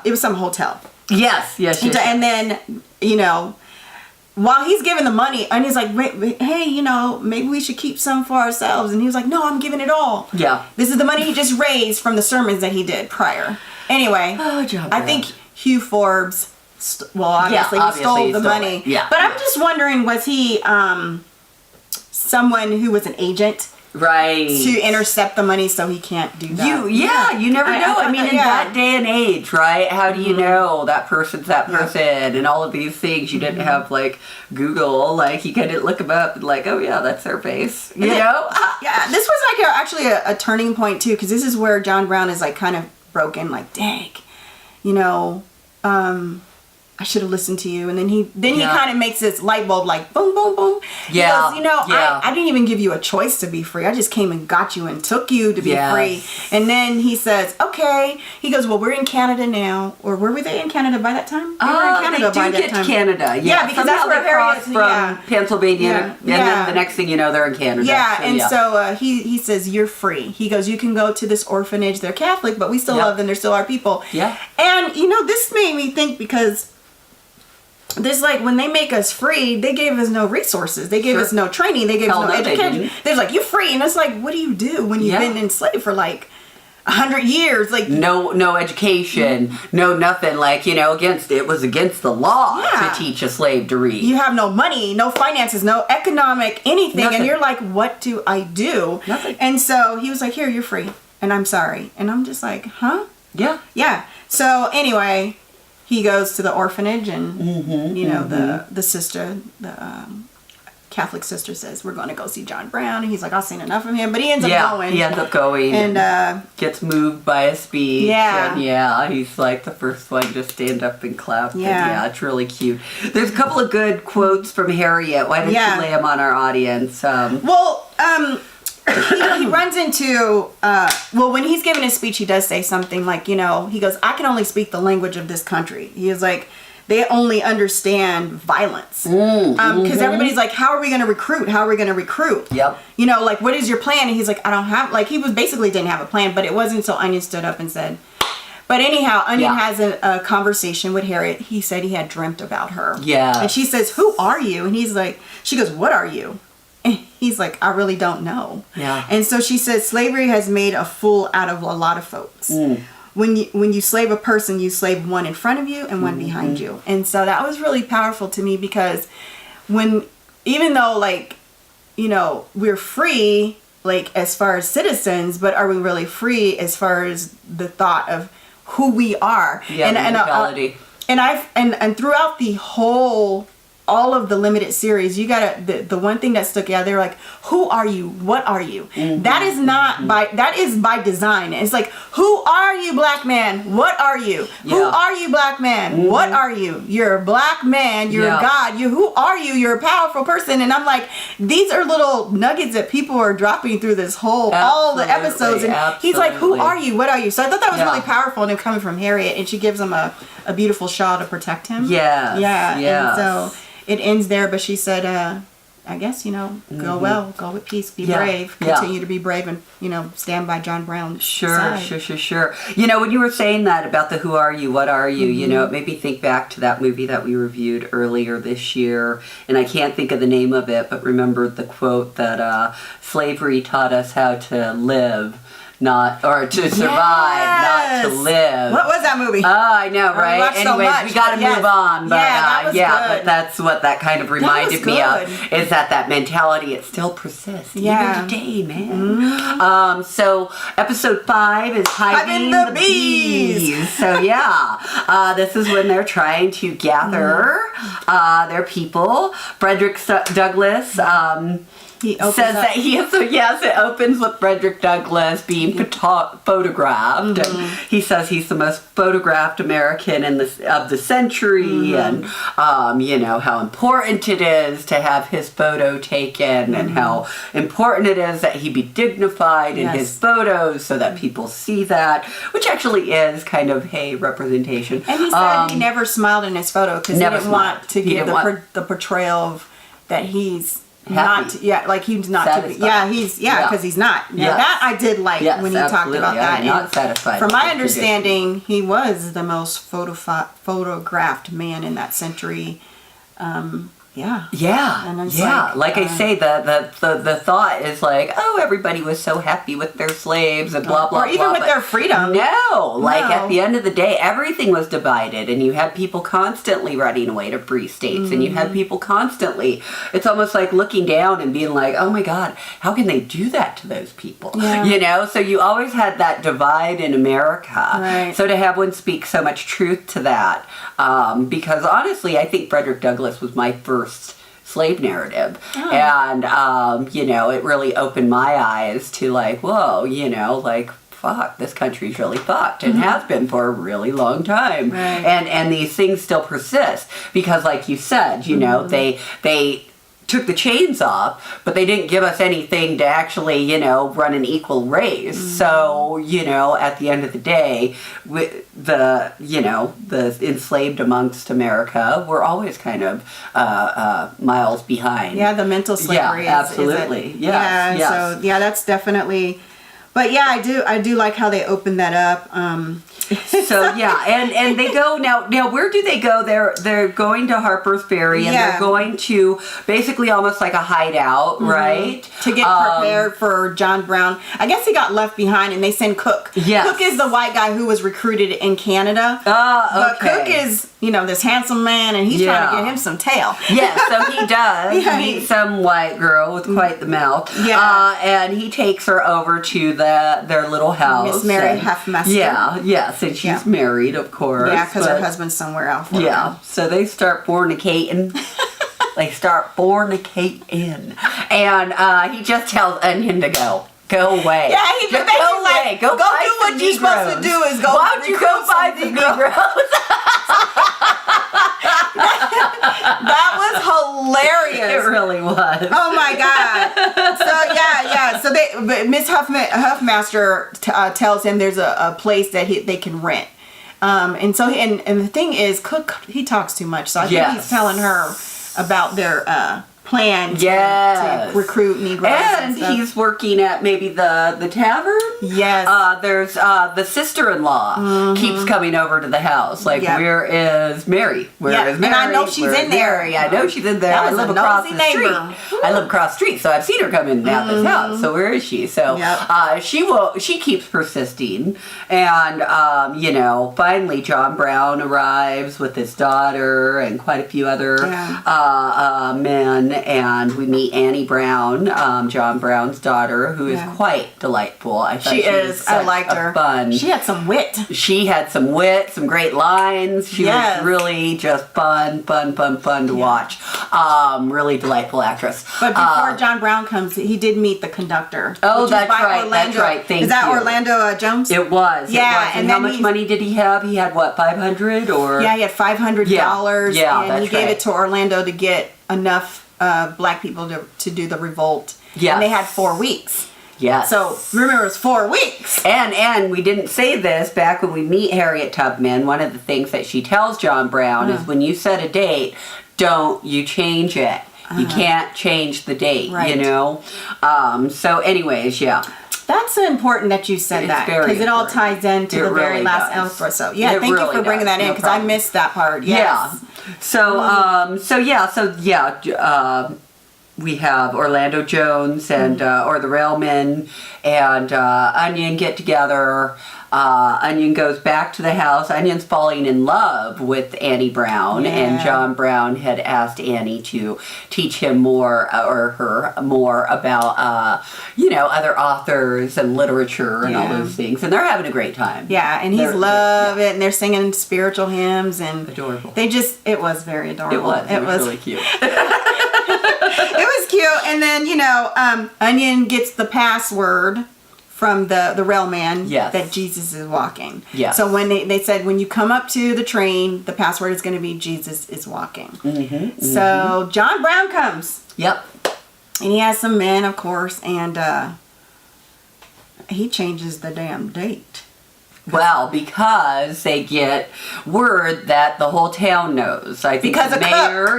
It was some hotel. Yes. And then, while he's giving the money, and he's like, wait, hey, maybe we should keep some for ourselves. And he was like, no, I'm giving it all. Yeah. This is the money he just raised from the sermons that he did prior. Anyway, John I Brown. think Hugh Forbes, obviously he stole the money. It. Yeah. But I'm just wondering, was he someone who was an agent? Right. To intercept the money so he can't do that. You never know. I mean, in that day and age, right? How do you know that person's that person and all of these things? You didn't have like Google, like you couldn't look them up and like, oh yeah, that's their face. You know? Yeah, this was like actually a turning point too, because this is where John Brown is like kind of broken, like, dang, I should have listened to you. And then he kind of makes this light bulb like boom, boom, boom. Yeah. He goes, I didn't even give you a choice to be free. I just came and got you and took you to be free. And then he says, okay. He goes, well, we're in Canada now. Or were they in Canada by that time? They were in Canada by that time. Canada. Yeah, because that's where Harriet from Pennsylvania. Yeah. And then the next thing you know, they're in Canada. Yeah, so he says, you're free. He goes, you can go to this orphanage. They're Catholic, but we still love them. They're still our people. Yeah. And, this made me think, because there's like, when they make us free, they gave us no resources. They gave us no training. They gave us no education. They're like, you're free. And it's like, what do you do when you've been enslaved for like 100 years? Like no education, no nothing. Like, it was against the law to teach a slave to read. You have no money, no finances, no economic anything. Nothing. And you're like, what do I do? Nothing. And so he was like, here, you're free. And I'm sorry. And I'm just like, huh? Yeah. Yeah. So anyway, he goes to the orphanage, and the sister, the Catholic sister, says, we're going to go see John Brown. And he's like, I've seen enough of him. But he ends up going. He ends up going and gets moved by a speech. Yeah. And he's like the first one to stand up and clap. Yeah. And it's really cute. There's a couple of good quotes from Harriet. Why don't you lay them on our audience? He runs into, when he's giving his speech, he does say something like, he goes, I can only speak the language of this country. He is like, they only understand violence. Because everybody's like, how are we going to recruit? How are we going to recruit? Yep. Like, what is your plan? And he's like, I don't have, like, he was basically didn't have a plan, but it wasn't until Onion stood up and said, but anyhow, Onion has a conversation with Harriet. He said he had dreamt about her. Yeah. And she says, who are you? And he's like, she goes, what are you? And he's like, I really don't know. Yeah. And so she says, slavery has made a fool out of a lot of folks. When you slave a person, you slave one in front of you and one behind you. And so that was really powerful to me, because even though we're free, like as far as citizens, but are we really free as far as the thought of who we are? Yeah, mentality. And throughout the whole, all of the limited series, you gotta, the one thing that stuck out, they're like, who are you? What are you? That is not that is by design. It's like, who are you, black man? What are you? Who are you, black man? What are you? You're a black man. You're a God. Who are you? You're a powerful person. And I'm like, these are little nuggets that people are dropping through this whole, all the episodes. And he's like, who are you? What are you? So I thought that was really powerful, and coming from Harriet, and she gives him a beautiful shawl to protect him. Yeah. And so it ends there, but she said, I guess, go well, go with peace, be Yeah, brave, yeah. continue to be brave, and, stand by John Brown's Sure. side. When you were saying that about the who are you, what are you, it made me think back to that movie that we reviewed earlier this year, and I can't think of the name of it, but remembered the quote that slavery taught us how to live, to survive, not to live. What was that movie? Oh, I know, right? watched so Anyways, much, we got to but yes. move on. But that was good. but that's what that kind of reminded me of. good. Is that mentality? It still persists Yeah. even today, man. So episode 5 is hiving the bees. So this is when they're trying to gather their people. Frederick Douglass. He opens says up. that it opens with Frederick Douglass being photographed, and he says he's the most photographed American of the century, and how important it is to have his photo taken, and how important it is that he be dignified in his photos so that people see that, which actually is kind of representation. And he said he never smiled in his photo because he didn't want to give the portrayal of that he's happy. he's not satisfied. because he's not. Yes. That I did like when he talked about that. I'm not satisfied. From my understanding, he was the most photographed man in that century. Yeah. Yeah. Yeah. Like I say, the thought is like, oh, everybody was so happy with their slaves and blah, blah, or even blah. with their freedom. No. At the end of the day, everything was divided, and you had people constantly running away to free states, and you had people constantly, it's almost like looking down and being like, oh my God, how can they do that to those people? Yeah. So you always had that divide in America. Right. So to have one speak so much truth to that, because honestly, I think Frederick Douglass was my first slave narrative, and it really opened my eyes to fuck, this country's really fucked, and has been for a really long time, right. and these things still persist because, like you said, they took the chains off, but they didn't give us anything to actually, run an equal race. So, at the end of the day, the enslaved amongst America were always kind of miles behind. Yeah, the mental slavery. Yeah, absolutely. Yes. So that's definitely. But yeah, I do like how they opened that up. So and they go now. Where do they go? They're going to Harper's Ferry, and they're going to basically almost like a hideout, right? To get prepared for John Brown. I guess he got left behind, and they send Cook. Yes. Cook is the white guy who was recruited in Canada. But Cook is this handsome man, and he's trying to get him some tail. Yeah, so he does meet some white girl with quite the mouth. Yeah. And he takes her over to their little house. Miss Mary Huffmaster. Yes, and she's married, of course. Yeah, because her husband's somewhere else. So they start fornicating. And he just tells him to go. Go away. Yeah, he just go away. Go do what you're supposed to do is go. Why don't you go find the Negroes? That was hilarious. It really was. Oh my God. So but Miss Huffmaster tells him there's a place that they can rent. And the thing is, Cook, he talks too much, so I think he's telling her about their plan to recruit Negroes. And he's working at maybe the tavern. Yes. There's the sister-in-law keeps coming over to the house. Where is Mary? Where is Mary? And I know she's in there. I know she's in there. I live across the street. I live across the street, so I've seen her come in and out this house. So where is she? So she keeps persisting, and finally John Brown arrives with his daughter and quite a few other men. And we meet Annie Brown, John Brown's daughter, who is quite delightful. I thought she is. I liked her. Fun. She had some wit. She had some wit, some great lines. She was really just fun to watch. Really delightful actress. But before John Brown comes, he did meet the conductor. Oh, that's right. That's right. Thank you. Is that Orlando Jones? It was. Yeah. And how much money did he have? He had what, $500 or? Yeah, he had $500. Yeah, and he gave it to Orlando to get enough black people to do the revolt. Yes. And they had 4 weeks. Yes. So remember, it was 4 weeks. And we didn't say this back when we meet Harriet Tubman. One of the things that she tells John Brown is when you set a date, don't you change it. You can't change the date, Right. you know? So anyways, yeah. That's important that you said It's that, very because it all important. ties into It the very really last does. episode. Yeah, It thank you really for bringing does. that in, No because I problem. missed that part. Yes. Yeah. We have Orlando Jones and or the Railmen and Onion get together. Onion goes back to the house. Onion's falling in love with Annie Brown, and Yeah. John Brown had asked Annie to teach him more or her more about other authors and literature and all Yeah. those things, and they're having a great time. Yeah, and he's love it, and they're singing spiritual hymns, and Adorable. it was very adorable. It was really cute. It was cute, and then Onion gets the password from the railman Yes. that Jesus is walking. Yes. So when they said, when you come up to the train, the password is going to be Jesus is walking. So John Brown comes, Yep. and he has some men, of course, and he changes the damn date. Well, because they get word that the whole town knows. I think Because the of mayor,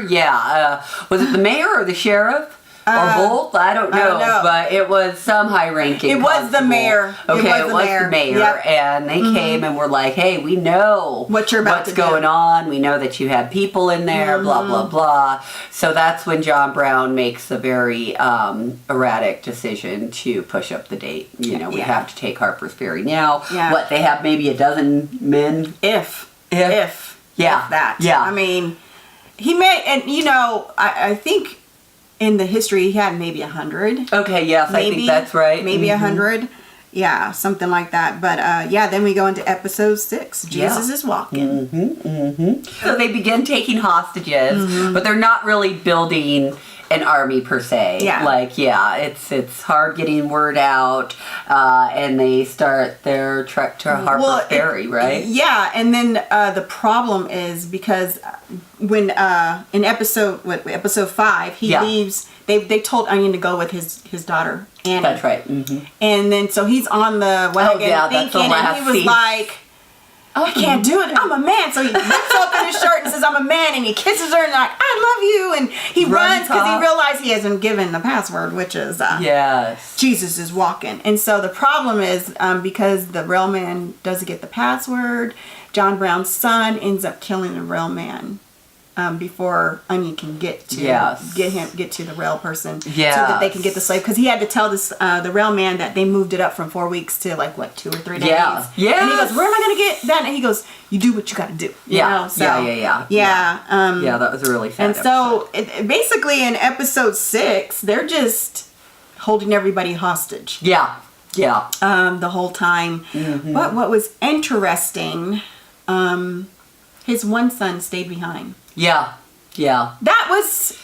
was it the mayor or the sheriff? Or both? I don't know, but it was some high-ranking It was the constable. mayor. Okay, it was the mayor, Yep. and they came and were like, "Hey, we know What you're about what's to do." going on. We know that you have people in there. Blah blah blah." So that's when John Brown makes a very erratic decision to push up the date. You know, we Yeah. have to take Harper's Ferry now. Yeah. What, they have maybe a dozen men? If Yeah. that. Yeah. I mean, he made, and I think in the history he had maybe 100. Okay, yes, I think that's right. Maybe 100. Yeah, something like that. But then we go into episode 6. Jesus is walking. So they begin taking hostages, but they're not really building an army per se. Yeah. It's hard getting word out, and they start their trek to Harper's Ferry, right? Yeah, and then the problem is because when in episode 5 he leaves. They told Onion to go with his daughter Annie. That's right. And then so he's on the wagon that's the thinking, and last he was scene. like, I can't do it. I'm a man. So he rips open his shirt and says, I'm a man. And he kisses her and like, I love you. And he runs because he realized he hasn't given the password, which is Yes. Jesus is walking. And so the problem is because the railman doesn't get the password, John Brown's son ends up killing the railman. Before Onion can get to get to the rail person, so that they can get the slave, because he had to tell this the railman that they moved it up from 4 weeks to 2 or 3 days. Yeah. And he goes, "Where am I going to get that?" And he goes, "You do what you got to do." You know? So, Yeah, that was a really sad And so basically in episode 6, they're just holding everybody hostage. Yeah. The whole time. But what was interesting, his one son stayed behind. Yeah. That was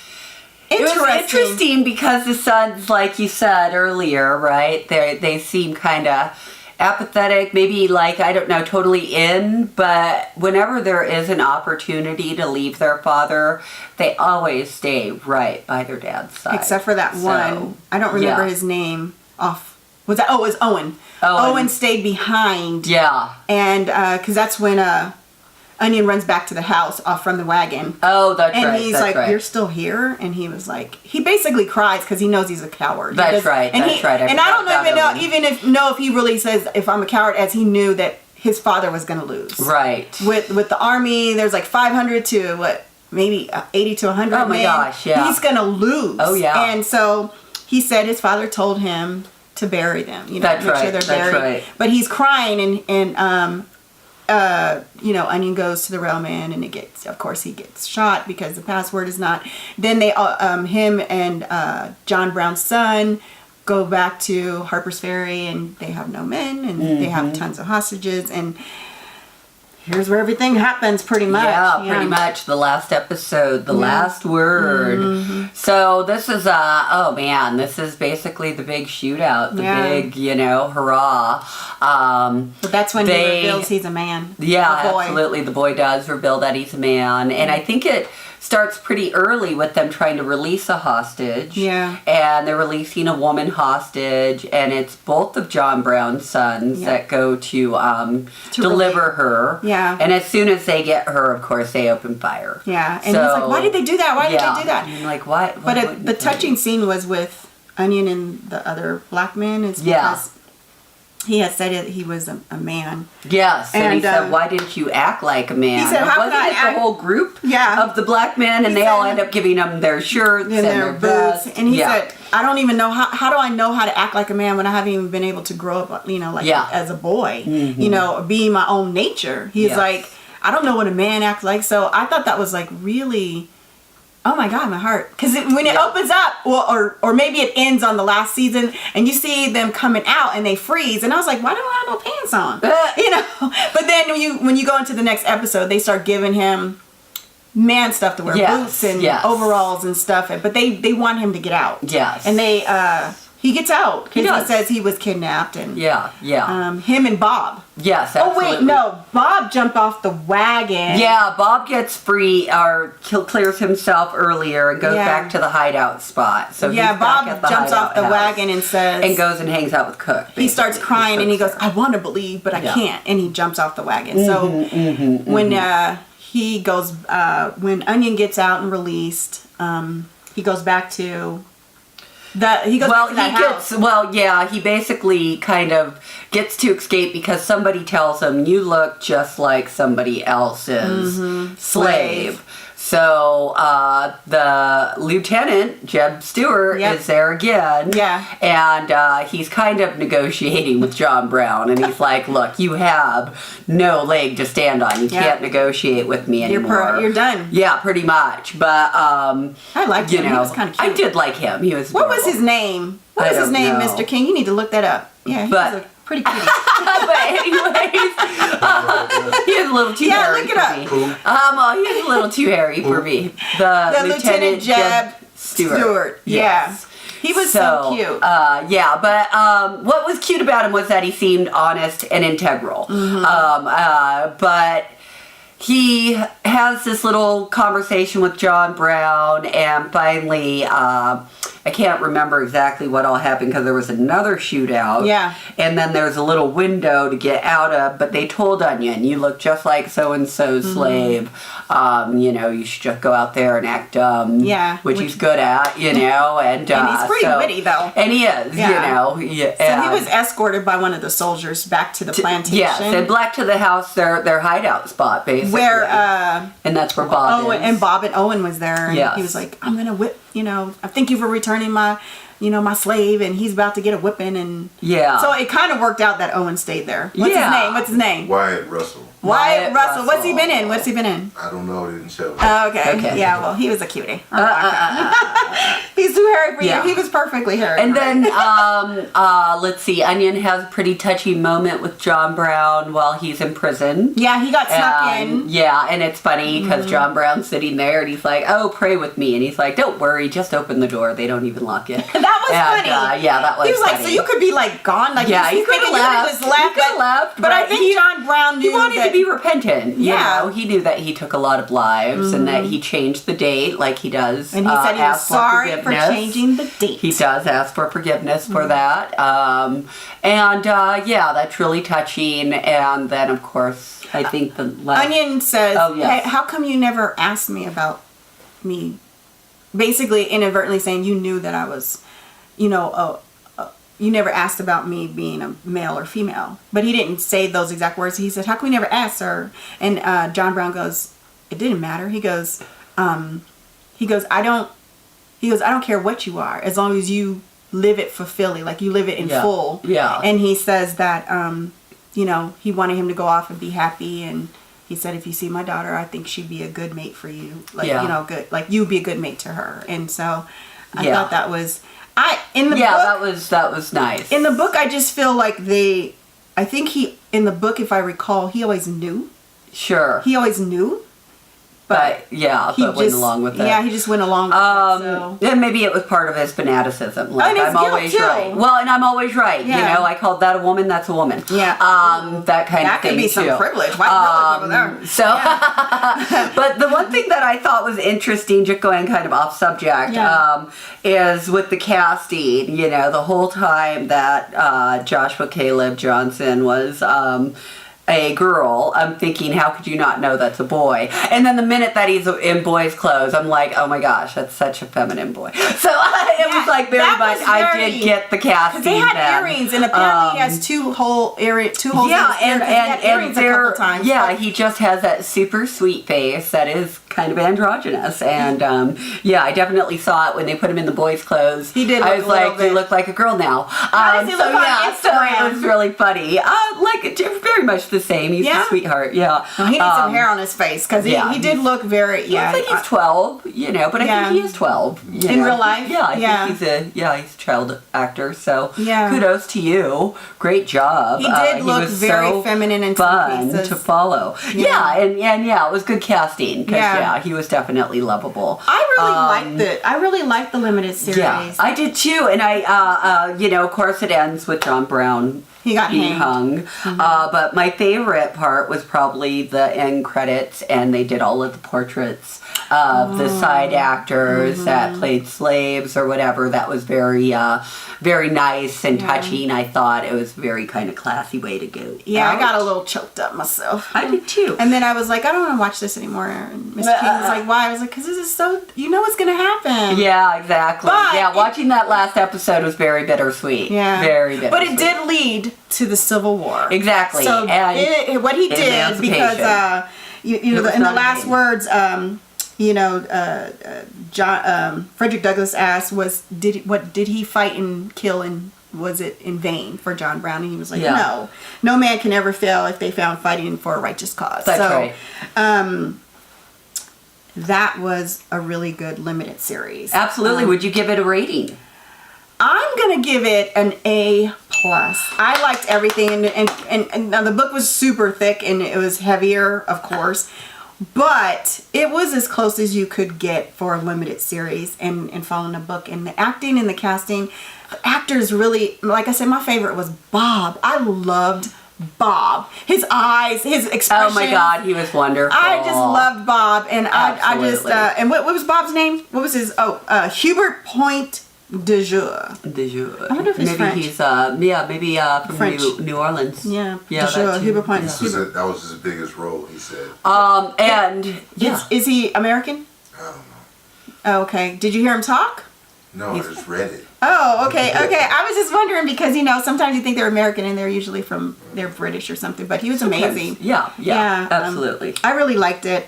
interesting. It was interesting because the sons, like you said earlier, right? They seem kind of apathetic, maybe I don't know, totally in, but whenever there is an opportunity to leave their father, they always stay right by their dad's side. Except for that one. I don't remember his name off. It was Owen. Owen stayed behind. Yeah. And because that's when Onion runs back to the house off from the wagon. Oh, that's right. And he's that's like, right. "You're still here?" And he was like, he basically cries because he knows he's a coward. That's right. And that's right. And I don't even know if he really says, "If I'm a coward," as he knew that his father was going to lose. Right. With the army, there's 500 to maybe 80 to 100 Oh my men. gosh, yeah. He's going to lose. Oh yeah. And so he said his father told him to bury them. That's make right. sure they're buried. That's right. But he's crying and Onion goes to the railman, and of course he gets shot because the password is not. Then they, him and John Brown's son go back to Harper's Ferry, and they have no men, and they have tons of hostages, and here's where everything happens pretty much. Yeah, pretty much. The last episode, the last word. So this is this is basically the big shootout, the big, hurrah. But that's when he reveals he's a man. Yeah, the boy. absolutely. The boy does reveal that he's a man, and I think it starts pretty early with them trying to release a hostage. Yeah. And they're releasing a woman hostage, and it's both of John Brown's sons that go to deliver her. Yeah. Yeah. And as soon as they get her, of course, they open fire. Yeah, and he's like, why did they do that? Why did they do that? And like, why? But the touching scene was with Onion and the other black men. Is Yeah. because he had said it, he was a man. Yes, and he said, why didn't you act like a man? He said, how wasn't can I it act? the whole group Yeah. of the black men, and He they all said- end up giving them their shirts and their boots. vests. And he said, I don't even know how do I know how to act like a man when I haven't even been able to grow up, as a boy, being my own nature. He's Yes. like, I don't know what a man acts like. So I thought that was like really, oh my God, my heart. Because when it opens up, or maybe it ends on the last season, and you see them coming out and they freeze, and I was like, why don't I have no pants on? But then when you go into the next episode, they start giving him man stuff to wear, boots and overalls and stuff. But they want him to get out. Yes. And he gets out He because he does. says he was kidnapped, and him and Bob. Yes, Oh absolutely. wait, no, Bob jumped off the wagon. Yeah, Bob gets free, or clears himself earlier and goes back to the hideout spot. So he's Bob back at the jumps off the hideout house wagon and says, and goes and hangs out with Cook. he starts basically. crying and he goes, So I want to believe, but I can't. And he jumps off the wagon. So when he goes, when Onion gets out and released, he goes back to back to that house. He basically kind of gets to escape because somebody tells him, you look just like somebody else's slave. So the lieutenant, Jeb Stewart, is there again. Yeah. And he's kind of negotiating with John Brown. And he's like, look, you have no leg to stand on. You can't negotiate with me anymore. You're done. Yeah, pretty much. But, I liked him. He was kind of cute. I did like him. He was What was adorable. his name? What I was his don't name, know. Mr. King? You need to look that up. Yeah, he But- was a pretty cutie. But anyways, he was a little too hairy look it for up. me. He was a little too hairy for me. The Lieutenant Jeb Stewart. Yeah. He was so cute. But what was cute about him was that he seemed honest and integral. But he has this little conversation with John Brown, and finally, I can't remember exactly what all happened because there was another shootout. Yeah. And then there's a little window to get out of, but they told Onion, you look just like so-and-so's slave. You should just go out there and act dumb. Yeah. Which he's good at, and And he's pretty witty, though. And he is, Yeah. So he was escorted by one of the soldiers back to the plantation. Yes, and back to the house, their hideout spot, basically. Where and that's where Bob is. and Bob and Owen was there, and Yes. he was like, I'm gonna whip, I thank you for returning my my slave, and he's about to get a whipping, and so it kind of worked out that Owen stayed there. What's his name? Wyatt Russell. Wyatt Russell. What's he been in? I don't know. It didn't tell me. Oh, okay. Okay. Yeah, well, he was a cutie. He's too hairy for you. He was perfectly hairy. And then, let's see, Onion has a pretty touchy moment with John Brown while he's in prison. Yeah, he got snuck in. Yeah, and it's funny because John Brown's sitting there and he's like, oh, pray with me. And he's like, don't worry, just open the door. They don't even lock it. That was funny. That was He was funny. like, so you could be like gone, like Yeah, he's he could've thinking you left. could just left, He could've left, but I but think John Brown knew he wanted to be repentant. Yeah. He knew that he took a lot of lives and that he changed the date like he does. and he said he was ask for sorry for forgiveness. changing the date. He does ask for forgiveness for that. That's really touching. And then, of course, I think the last... Onion says, Oh, yes. hey, how come you never asked me about me? Basically, inadvertently saying you knew that I was, you never asked about me being a male or female. But he didn't say those exact words. He said, how come we never asked her? And John Brown goes, it didn't matter. He goes, I don't care what you are, as long as you live it fulfilling, like you live it in full. Yeah. And he says that, he wanted him to go off and be happy, and he said, if you see my daughter, I think she'd be a good mate for you. Like, good, like you'd be a good mate to her. And so I thought that was, book, that was nice. in the book, I just feel like in the book, if I recall, he always knew. Sure. He always knew. But went along with it. Yeah, he just went along with it. So. And maybe it was part of his fanaticism. Like, And his I'm guilt, always too. right. Well, and I'm always right. Yeah. I called that a woman, that's a woman. Yeah. That kind of That thing, could be some too. privilege. White privilege over there. So, but the one thing that I thought was interesting, just going kind of off subject, is with the casting, the whole time that Joshua Caleb Johnson was a girl, I'm thinking, how could you not know that's a boy? And then the minute that he's in boy's clothes, I'm like, oh my gosh, that's such a feminine boy. So it was like very that much, was I very- did get the casting. They had then. earrings, and apparently he has two holes. Yeah, in his ear, 'cause he had earrings a couple times. yeah, but- he just has that super sweet face that is kind of androgynous, and yeah, I definitely saw it when they put him in the boys' clothes. He did I look was a little like, you bit- look like a girl now. How does he so look on yeah, so Instagram? it was really funny. Like very much the same. He's Yeah? a sweetheart. Yeah, Well, he needs some hair on his face because yeah, he did look very. Yeah, I think he's 12, you know, but I Yeah. think he is 12. you In know. real life? Yeah, I Yeah. think he's a child actor, so Yeah. kudos to you. Great job. He did look was very so feminine in some fun cases. to follow. Yeah. Yeah, and yeah, it was good casting, because Yeah. he was definitely lovable. I really liked it. I really liked the limited series. Yeah, I did too, and I, you know, of course it ends with John Brown He got being hanged. hung. But my favorite part was probably the end credits, and they did all of the portraits of the side actors that played slaves or whatever. That was very, very nice and touching. I thought it was a very kind of classy way to go. Yeah, I out. got a little choked up myself. I did too. And then I was like, I don't want to watch this anymore. And Miss King was like, why? I was like, because this is so, you know what's going to happen. Yeah, exactly. But yeah, it- watching that last episode was very bittersweet. Yeah. Very bittersweet. But it did lead to the Civil War. Exactly. So And what he did, emancipation. because, you know, It was in the not last easy. words, you know, John Frederick Douglass asked, did he fight and kill, and was it in vain for John Brown? And he was like, Yeah. no man can ever fail if they found fighting for a righteous cause. That's so, right. that was a really good limited series. Absolutely. Would you give it a rating? I'm gonna give it an A+. I liked everything, and now the book was super thick and it was heavier, of course, but it was as close as you could get for a limited series and following a book. And the acting and the casting, the actors really, like I said, my favorite was Bob. I loved Bob. His eyes, his expression. Oh my God, he was wonderful. I just loved Bob, and I just Absolutely. and what was Bob's name? What was his? Hubert Point de Jour. I wonder if he's maybe French. he's maybe from French. New Orleans. Yeah, yeah, de Jour, that too. Hubert Point. Yeah. That was his biggest role, he said. And yeah, Is he American? I don't know. Oh, okay. Did you hear him talk? No, I just read it. Oh, okay. I was just wondering because, you know, sometimes you think they're American and they're usually they're British or something, but he was amazing. yeah, absolutely. I really liked it.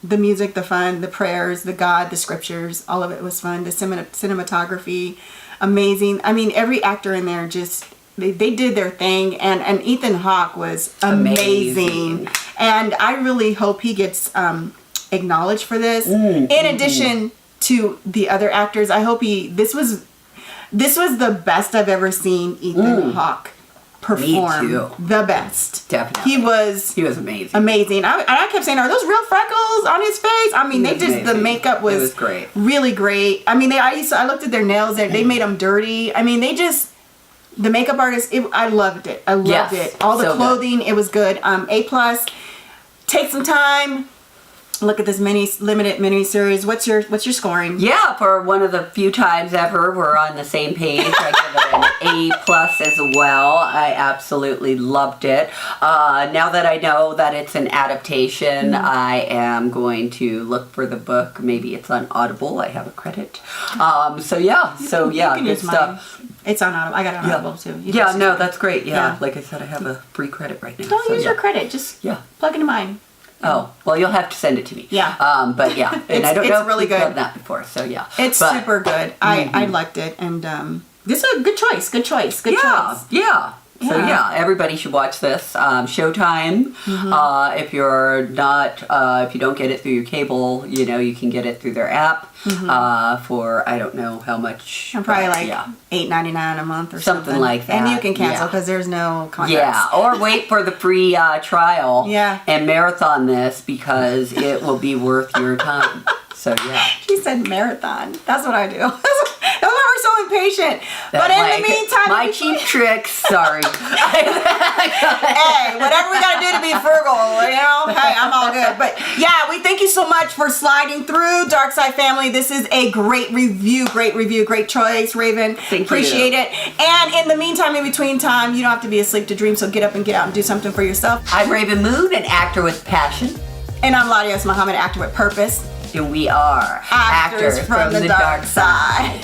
The music, the fun, the prayers, the God, the scriptures, all of it was fun. The cinematography, amazing. I mean, every actor in there just, they did their thing, and Ethan Hawke was amazing. And I really hope he gets acknowledged for this. In addition to the other actors, I hope this was the best I've ever seen Ethan Hawke perform. Me too. The best. Definitely. He was amazing. amazing. I kept saying, are those real freckles on his face? I mean, He was the amazing. makeup was, It was great. really great. I mean, I looked at their nails, they made them dirty. I mean, the makeup artist, I loved it. I loved Yes, it. All the so good. clothing, it was good. A+. Take some time. Look at this limited mini series. What's your scoring? Yeah, for one of the few times ever we're on the same page. I give it an A+ as well. I absolutely loved it. Now that I know that it's an adaptation, I am going to look for the book. Maybe it's on Audible. I have a credit. So yeah, You can good use mine. stuff. It's on Audible. I got it on Audible too. You Yeah, just- no, that's great. Yeah, Yeah. like I said, I have a free credit right now. Don't so use yeah. your credit. Just Yeah. plug into mine. Oh, well, you'll have to send it to me. Yeah. But yeah, and I don't It's know if really we've good. done that before, so yeah. It's But- super good. I liked it, and this is a good choice. Good choice. Good Yeah, choice. yeah. So Yeah. yeah, everybody should watch this. Showtime. If you're not, if you don't get it through your cable, you know you can get it through their app for I don't know how much. I'm probably but, like yeah. $8.99 a month or Something like And you that, can cancel yeah. because there's no contracts. Yeah, or wait for the free trial Yeah. and marathon this because it will be worth your time. So yeah. She said marathon. That's what I do. That's why we're so patient. But in the meantime, my cheap tricks. Sorry. Hey, whatever we gotta do to be frugal, you know. Hey, I'm all good. But yeah, we thank you so much for sliding through, Dark Side family. This is a great review, great choice, Rav'n. Appreciate it. And in the meantime, in between time, you don't have to be asleep to dream. So get up and get out and do something for yourself. I'm Rav'n Moon, an actor with passion. And I'm LaDios Muhammad, actor with purpose. And we are Actors from the dark side.